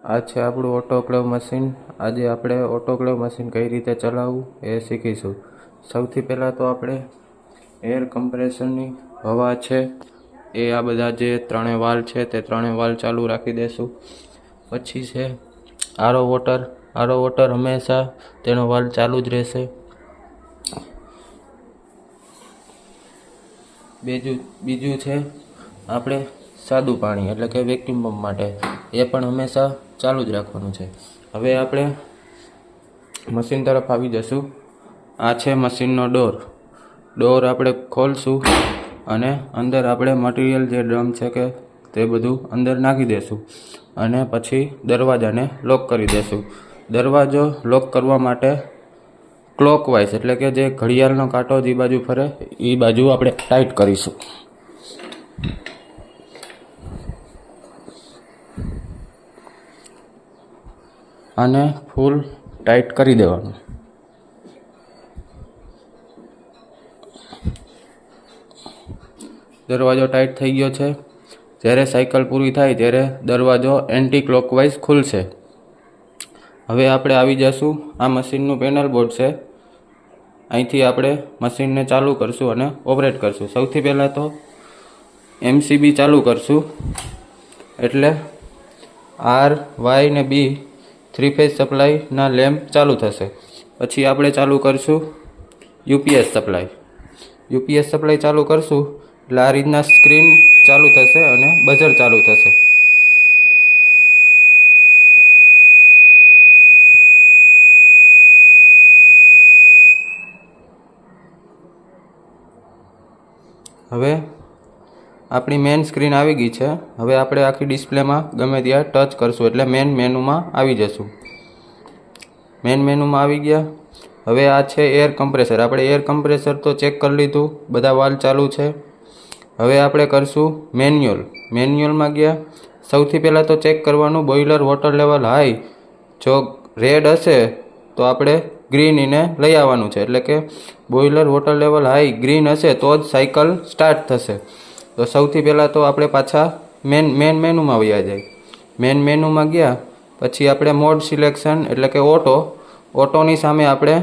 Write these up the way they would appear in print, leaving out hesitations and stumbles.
આ છે આપણું ઓટોક્લેવ મશીન। આજે આપણે ઓટોક્લેવ મશીન કઈ રીતે ચલાવવું એ શીખીશું। સૌથી પહેલાં તો આપણે એર કમ્પ્રેશરની હવા છે એ આ બધા જે ત્રણેય વાલ્વ છે તે ત્રણેય વાલ્વ ચાલુ રાખી દેશું। પછી છે આરો વોટર હંમેશા તેનો વાલ્વ ચાલુ જ રહેશે। બીજું છે આપણે સાદું પાણી એટલે કે વેક્યુમ પંપ માટે એ પણ હંમેશા ચાલુ જ રાખવાનું છે। હવે આપણે મશીન તરફ આવી જશું। આ છે મશીનનો ડોર આપણે ખોલશું અને અંદર આપણે મટીરિયલ જે ડ્રમ છે કે તે બધું અંદર નાખી દેશું અને પછી દરવાજાને લોક કરી દેશું। દરવાજો લોક કરવા માટે ક્લોકવાઇઝ એટલે કે જે ઘડિયાળનો કાંટો જે બાજુ ફરે એ બાજુ આપણે ટાઈટ કરીશું। આને ફૂલ ટાઈટ કરી દેવાનું। દરવાજો ટાઈટ થઈ ગયો છે। જ્યારે સાયકલ પૂરી થાય ત્યારે દરવાજો એન્ટી ક્લોકવાઇઝ ખુલશે। હવે આપણે આવી જશું આ મશીનનું પેનલ બોર્ડ છે। અહીંથી આપણે મશીનને ચાલુ કરશું અને ઓપરેટ કરશું। સૌથી પહેલાં તો એમસીબી ચાલુ કરશું એટલે આર વાય ને બી 3 ફેઝ સપ્લાયના લેમ્પ ચાલુ થશે। પછી આપણે ચાલુ કરશું યુપીએસ સપ્લાય ચાલુ કરશું એટલે આ રીતના સ્ક્રીન ચાલુ થશે અને બઝર ચાલુ થશે। હવે આપણી મેન સ્ક્રીન આવી ગઈ છે। હવે આપણે આખી ડિસ્પ્લેમાં ગમે ત્યાં ટચ કરશું એટલે મેન મેનુમાં આવી જશું। મેન મેનુમાં આવી ગયા। હવે આ છે એર કમ્પ્રેસર। આપણે એર કમ્પ્રેસર તો ચેક કરી લીધું, બધા વાલ્વ ચાલુ છે। હવે આપણે કરશું મેન્યુઅલમાં ગયા। સૌથી પહેલાં તો ચેક કરવાનું બોઇલર વોટર લેવલ હાઈ, જો રેડ હશે તો આપણે ગ્રીન એને લઈ આવવાનું છે એટલે કે boiler water level high green હશે તો જ સાયકલ સ્ટાર્ટ થશે। તો સૌથી પહેલાં તો આપણે પાછા મેન મેનુમાં વયા જાય। મેન મેનુમાં ગયા પછી આપણે મોડ સિલેક્શન એટલે કે ઓટોની સામે આપણે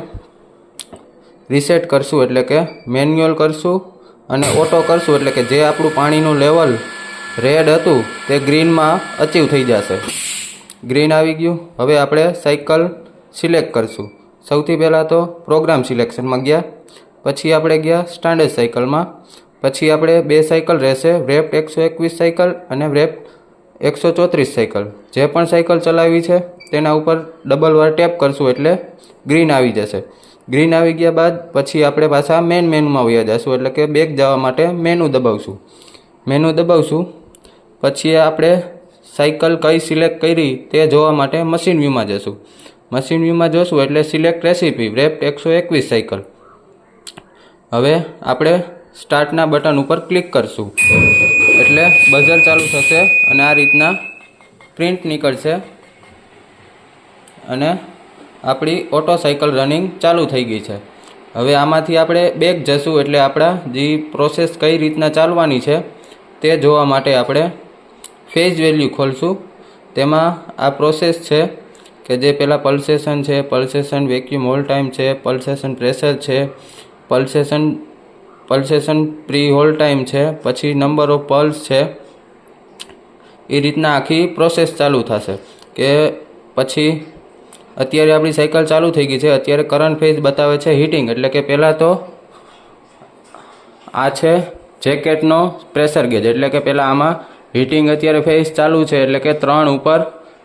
રીસેટ કરશું એટલે કે મેન્યુઅલ કરશું અને ઓટો કરશું એટલે કે જે આપણું પાણીનું લેવલ રેડ હતું તે ગ્રીનમાં અચીવ થઈ જશે। ગ્રીન આવી ગયું। હવે આપણે સાયકલ સિલેક્ટ કરશું। સૌથી પહેલાં તો પ્રોગ્રામ સિલેક્શનમાં ગયા, પછી આપણે ગયા સ્ટાન્ડર્ડ સાયકલમાં। પછી આપણે બે સાયકલ રહેશે, વ્રેપ્ડ 121 સાયકલ અને વ્રેપ્ડ 134 સાયકલ। જે પણ સાયકલ ચલાવી છે તેના ઉપર ડબલ વાર ટેપ કરશું એટલે ગ્રીન આવી જશે। ગ્રીન આવી ગયા બાદ પછી આપણે પાછા મેન મેનુમાં વયા જશું એટલે કે બેક જવા માટે મેનુ દબાવશું। પછી આપણે સાયકલ કઈ સિલેક્ટ કરી તે જોવા માટે મશીન વ્યૂમાં જશું। મશીન વ્યૂમાં જોશું એટલે સિલેક્ટ રેસીપી વ્રેપ્ડ 121 સાયકલ। હવે આપણે સ્ટાર્ટના બટન ઉપર ક્લિક કરશું એટલે બઝર ચાલુ થશે અને આ રીતના પ્રિન્ટ નીકળશે અને આપણી ઓટો સાયકલ રનિંગ ચાલુ થઈ ગઈ છે। હવે આમાંથી આપણે બેક જશું એટલે આપણા જે પ્રોસેસ કઈ રીતના ચાલવાની છે તે જોવા માટે આપણે ફેઝ વેલ્યુ ખોલશું। તેમાં આ પ્રોસેસ છે કે જે પહેલાં પલ્સેશન છે, પલ્સેશન વેક્યુમ હોલ્ડ ટાઈમ છે, પલ્સેશન પ્રેશર છે, પલ્સેશન પ્રી હોલ્ડ ટાઈમ છે, પછી નંબર ઓફ પલ્સ છે। એ રીતના આખી પ્રોસેસ ચાલુ થશે કે પછી અત્યારે આપણી સાયકલ ચાલુ થઈ ગઈ છે। અત્યારે કરંટ ફેઝ બતાવે છે હીટિંગ એટલે કે પહેલાં તો આ છે જેકેટનો પ્રેશર ગેજ એટલે કે પહેલાં આમાં હીટિંગ અત્યારે ફેઝ ચાલુ છે એટલે કે 3 ઉપર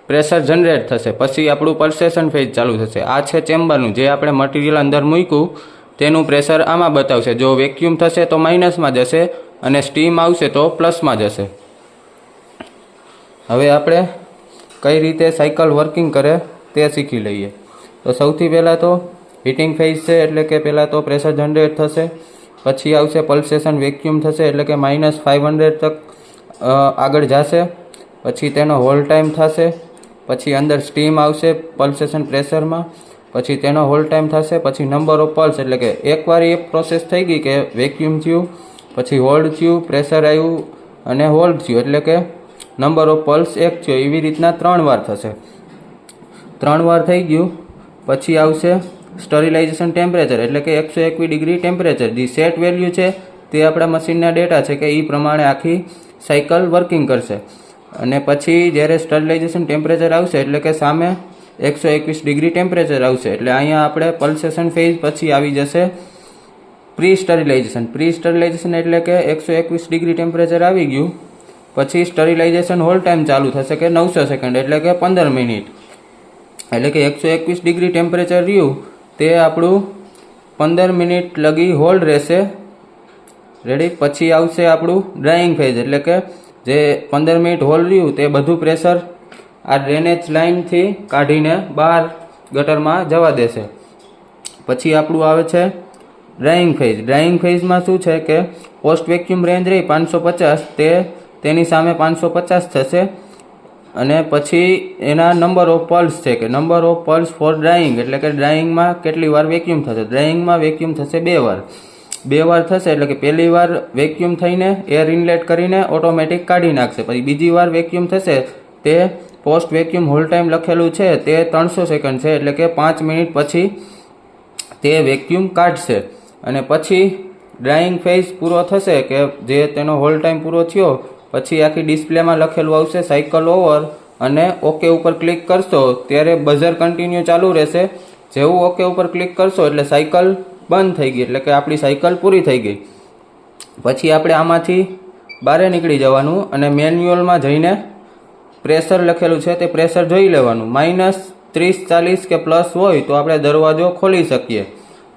પ્રેશર જનરેટ થશે। પછી આપણું પલ્સેશન ફેઝ ચાલુ થશે। આ છે ચેમ્બરનું, જે આપણે મટીરિયલ અંદર મૂક્યું તેનું પ્રેશર આમાં બતાવશે। જો વેક્યુમ થશે તો માઇનસમાં જશે અને સ્ટીમ આવશે તો પ્લસમાં જશે। હવે આપણે કઈ રીતે સાયકલ વર્કિંગ કરે તે શીખી લઈએ। તો સૌથી પહેલાં તો હીટિંગ ફેઝ છે એટલે કે પહેલાં તો પ્રેશર જનરેટ થશે, પછી આવશે પલ્સેશન વેક્યુમ થશે એટલે કે -500 તક આગળ જશે, પછી તેનો હોલ્ડ ટાઈમ થશે, પછી અંદર સ્ટીમ આવશે પલ્સેશન પ્રેશરમાં, પછી તેનો હોલ્ડ ટાઈમ થશે, પછી નંબર ઓફ પલ્સ એટલે કે એકવાર એ પ્રોસેસ થઈ ગઈ કે વેક્યુમ થયું, પછી હોલ્ડ થયું, પ્રેશર આવ્યું અને હોલ્ડ થયું એટલે કે નંબર ઓફ પલ્સ 1 થયો. એવી રીતના 3 વાર થશે. 3 વાર થઈ ગયું પછી આવશે સ્ટરીલાઇઝેશન ટેમ્પરેચર એટલે કે 121 ડિગ્રી ટેમ્પરેચર. જે સેટ વેલ્યુ છે તે આપણા મશીનના ડેટા છે કે એ પ્રમાણે આખી સાયકલ વર્કિંગ કરશે. અને પછી જ્યારે સ્ટરીલાઇઝેશન ટેમ્પરેચર આવશે એટલે કે સામે 121 ડિગ્રી ટેમ્પરેચર આવશે એટલે અહીંયા આપણે પલ્સેશન ફેઝ પછી આવી જશે પ્રી સ્ટરીલાઇઝેશન. પ્રી સ્ટરીલાઇઝેશન એટલે કે 121 ડિગ્રી ટેમ્પરેચર આવી ગયું પછી સ્ટરીલાઇઝેશન હોલ ટાઈમ ચાલુ થશે કે 900 સેકન્ડ એટલે કે 15 મિનિટ. એટલે કે 121 ડિગ્રી ટેમ્પરેચર રહ્યું તે આપણું 15 મિનિટ લગી હોલ્ડ રહેશે. રેડી. પછી આવશે આપણું ડ્રાઇંગ ફેઝ એટલે કે જે 15 મિનિટ હોલ્ડ રહ્યું તે બધું પ્રેશર આ ડ્રેનેજ લાઇનથી કાઢીને બહાર ગટરમાં જવા દેશે. પછી આપણું આવે છે ડ્રાઇંગ ફેઝ. ડ્રાઇંગ ફેઝમાં શું છે કે પોસ્ટ વેક્યુમ રેન્જ રહી 550 તેની સામે 550 થશે. અને પછી એના નંબર ઓફ પલ્સ છે કે number of pulse for drawing એટલે કે ડ્રાઇંગમાં કેટલી વાર વેક્યુમ થશે. ડ્રાઇંગમાં વેક્યુમ થશે 2 વાર. 2 વાર થશે એટલે કે પહેલી વાર વેક્યુમ થઈને એર ઇનલેટ કરીને ઓટોમેટિક કાઢી નાખશે. પછી બીજી વાર વેક્યુમ થશે તે પોસ્ટ વેક્યુમ હોલ ટાઈમ લખેલું છે તે 300 સેકન્ડ છે એટલે કે 5 મિનિટ પછી તે વેક્યુમ કાઢશે. અને પછી ડ્રાઇંગ ફેઝ પૂરો થશે કે જે તેનો હોલ ટાઈમ પૂરો થયો પછી આખી ડિસ્પ્લેમાં લખેલું આવશે સાયકલ ઓવર અને ઓકે ઉપર ક્લિક કરશો ત્યારે બઝર કન્ટિન્યુ ચાલુ રહેશે. જેવું ઓકે ઉપર ક્લિક કરશો એટલે સાયકલ બંધ થઈ ગઈ એટલે કે આપણી સાયકલ પૂરી થઈ ગઈ. પછી આપણે આમાંથી બહાર નીકળી જવાનું અને મેન્યુઅલમાં જઈને પ્રેશર લખેલું છે તે પ્રેશર જોઈ લેવાનું. -30 40 કે પ્લસ હોય તો આપણે દરવાજો ખોલી શકીએ.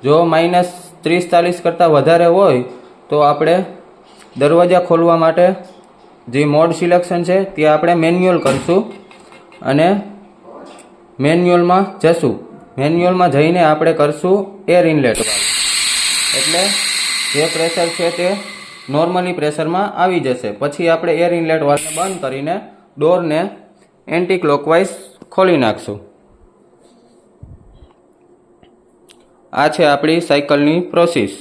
જો -30 40 કરતાં વધારે હોય તો આપણે દરવાજા ખોલવા માટે જે મોડ સિલેક્શન છે ત્યાં આપણે મેન્યુઅલ કરશું અને મેન્યુઅલમાં જશું. મેન્યુઅલમાં જઈને આપણે કરશું એર ઇનલેટ વાલ્વ એટલે જે પ્રેશર છે તે નોર્મલી પ્રેશરમાં આવી જશે. પછી આપણે એર ઇનલેટ વાલ્વને બંધ કરીને ડોરને એન્ટી ક્લોકવાઇઝ ખોલી નાખશું. આ છે આપણી સાયકલની પ્રોસેસ.